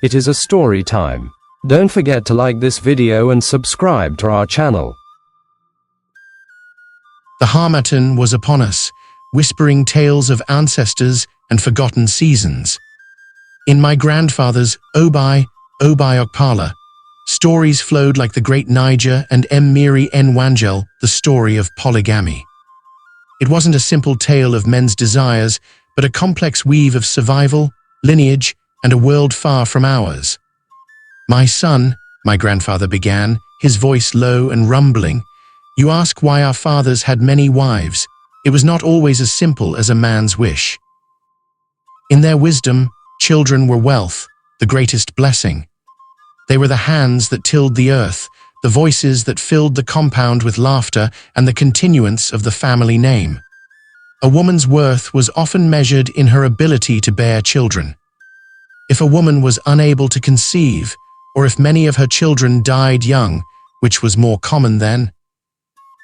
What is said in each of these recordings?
It is a story time. Don't forget to like this video and subscribe to our channel. The Harmattan was upon us, whispering tales of ancestors and forgotten seasons. In my grandfather's Obai Okpala, stories flowed like the great Niger and Miri Nwangel, the story of polygamy. It wasn't a simple tale of men's desires, but a complex weave of survival, lineage, and a world far from ours. "My son," my grandfather began, his voice low and rumbling, "you ask why our fathers had many wives. It was not always as simple as a man's wish. In their wisdom, children were wealth, the greatest blessing. They were the hands that tilled the earth, the voices that filled the compound with laughter, and the continuance of the family name. A woman's worth was often measured in her ability to bear children. If a woman was unable to conceive, or if many of her children died young, which was more common then,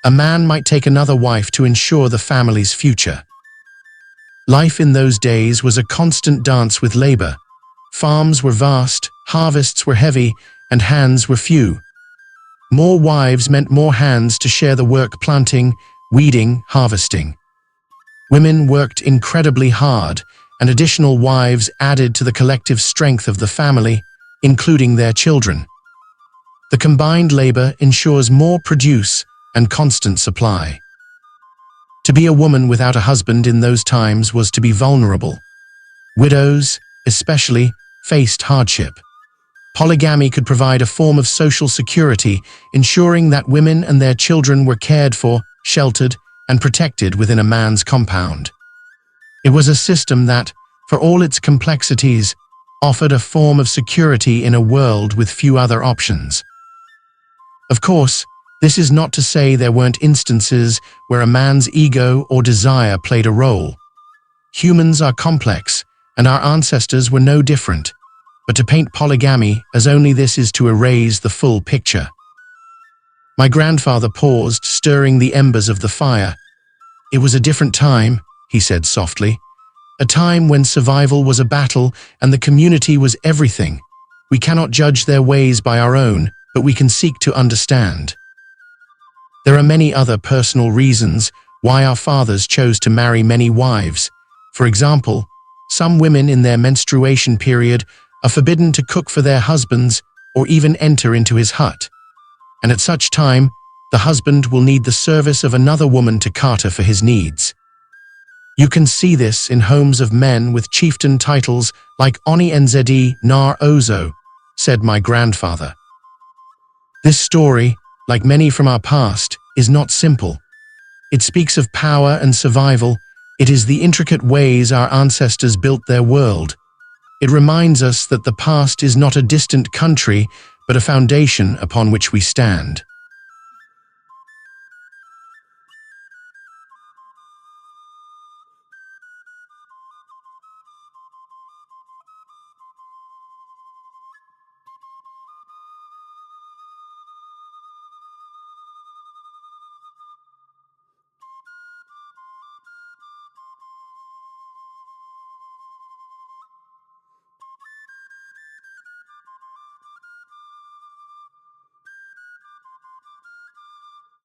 a man might take another wife to ensure the family's future. Life in those days was a constant dance with labor. Farms were vast, harvests were heavy, and hands were few. More wives meant more hands to share the work planting, weeding, harvesting. Women worked incredibly hard, and additional wives added to the collective strength of the family, including their children. The combined labor ensures more produce and constant supply. To be a woman without a husband in those times was to be vulnerable. Widows, especially, faced hardship. Polygamy could provide a form of social security, ensuring that women and their children were cared for, sheltered, and protected within a man's compound. It was a system that, for all its complexities, offered a form of security in a world with few other options. Of course, this is not to say there weren't instances where a man's ego or desire played a role. Humans are complex, and our ancestors were no different, but to paint polygamy as only this is to erase the full picture. My grandfather paused, stirring the embers of the fire. "It was a different time," he said softly. "A time when survival was a battle and the community was everything. We cannot judge their ways by our own, but we can seek to understand." There are many other personal reasons why our fathers chose to marry many wives. For example, some women in their menstruation period are forbidden to cook for their husbands or even enter into his hut. And at such time, the husband will need the service of another woman to cater for his needs. You can see this in homes of men with chieftain titles like Oni Nzedi Nar Ozo, said my grandfather. This story, like many from our past, is not simple. It speaks of power and survival. It is the intricate ways our ancestors built their world. It reminds us that the past is not a distant country, but a foundation upon which we stand.